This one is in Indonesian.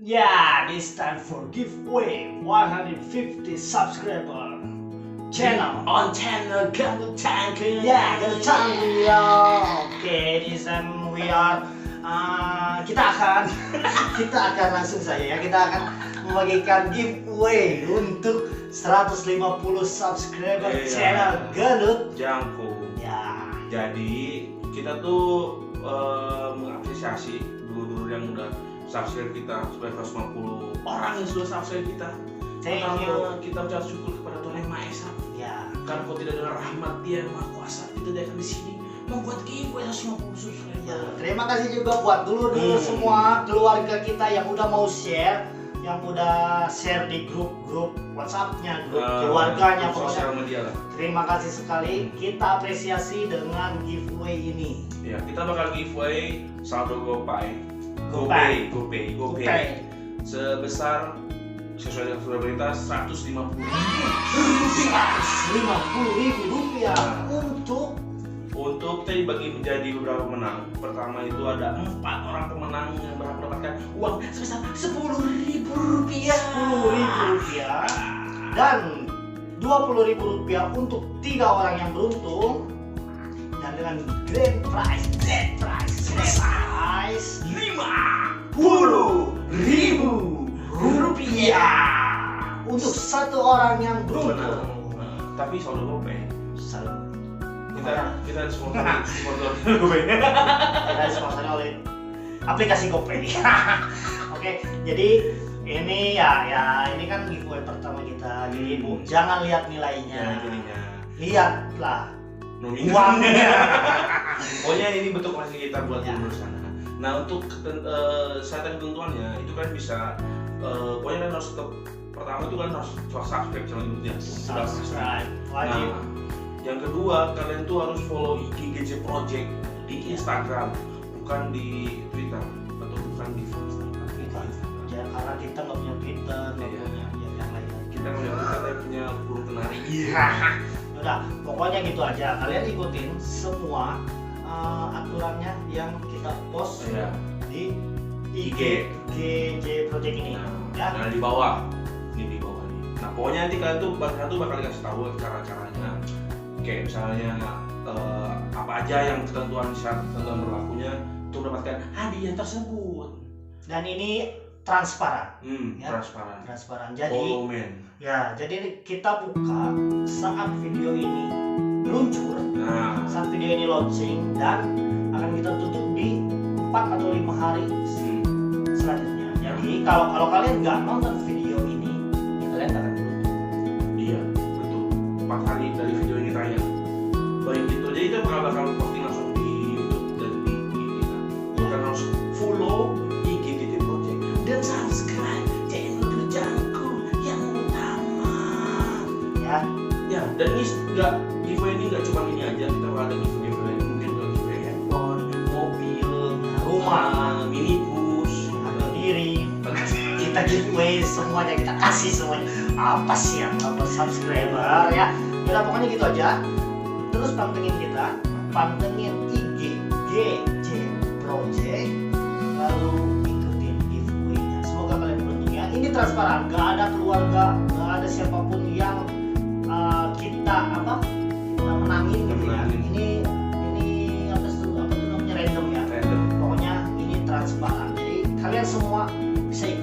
Yeah, this time for giveaway 150 subscriber channel on channel Gabut Tangke. Yeah, Gabut Tangke. Oke, this time we are kita akan langsung saja ya, kita akan membagikan giveaway untuk 150 subscriber channel Gabut Jangku. Ya. Jadi kita tuh mengapresiasi dulu yang udah subscribe kita, supaya 150 orang yang sudah subscribe kita. Thank Pertama, you. kita ucap syukur kepada Tuhan Yang Maha Esa. Ya. Karena kalau tidak ada rahmat Dia yang Maha Kuasa, kita tidak akan di sini membuat giveaway 150 subscriber. Ya, terima kasih juga buat dulu semua keluarga kita yang udah mau share, yang udah share di grup WhatsApp-nya, grup keluarganya, sosial pokoknya. media lah. Terima kasih sekali, kita apresiasi dengan giveaway ini. Ya, kita bakal giveaway saldo GoPay. GoPay sebesar sesuai dengan surat berita 150.000 Rp150.000 untuk kita dibagi menjadi beberapa pemenang. Pertama itu ada 4 orang pemenang yang berhak mendapatkan uang sebesar Rp10.000. Rp10.000 dan Rp20.000 untuk 3 orang yang beruntung, dan dengan grand prize Rp50.000 untuk 1 orang yang beruntung. Tapi saldo GoPay kita sponsor GoPay. Kita disponsori oleh aplikasi GoPay. Oke, jadi ini ini kan giveaway pertama kita. Jadi Bu, jangan lihat nilainya. Lihatlah uangnya. Pokoknya ini bentuk kasih kita buat Ya. di sana. Nah, untuk syarat ketentuannya itu kan bisa pokoknya kan harus pertama itu kan harus subscribe channel YouTube-nya. Sudah Subscribe wajib. Nah, yang kedua, kalian tuh harus follow IG GJ Project di Instagram, bukan di Twitter atau bukan di Facebook. Ya, karena kita nggak punya Twitter, nggak Iya. punya yang lain. Kita punya Twitter tapi punya burung kenari. Udah, pokoknya gitu aja. Kalian ikutin semua aturannya yang kita post Iya. di IG. GJ Project ini. Ya. Nah, di bawah. Ini di bawah nih. Nah, pokoknya nanti kalian tuh bakal dikasih tahu cara-caranya. Kayak misalnya apa aja yang ketentuan berlakunya untuk mendapatkan hadiah tersebut. Dan ini transparan. Ya. Transparan. Jadi Follow men. ya, jadi kita buka saat video ini meluncur, Nah, saat video ini launching, dan akan kita tutup di 4 atau 5 hari selanjutnya. Jadi kalau kalian nggak nonton video ini, ya kalian nggak akan beruntung. iya, betul. 4 hari dari video ini tayang. Baik itu, jadi kita bakal posting langsung di YouTube dan di IG kita. Kalian harus follow IG GT Project dan subscribe channel Berjangku yang utama. Ya, dan ini giveaway ini nggak cuma ini aja, kita bakal ada giveaway mungkin juga giveaway handphone, mobil, rumah, minibus, Atau diri, kita giveaway semuanya, kita kasih semuanya. Apa sih yang dapat subscriber ya? Udah, pokoknya gitu aja. Terus pantengin kita, pantengin IG GJ Project, lalu ikutin giveaway-nya. Semoga kalian beruntung ya. Ini transparan, gak ada keluarga, gak ada siapapun yang kita menangin gitu ya. Ini apa tuh namanya, random ya. random. Pokoknya ini transparan. Jadi kalian semua bisa ikut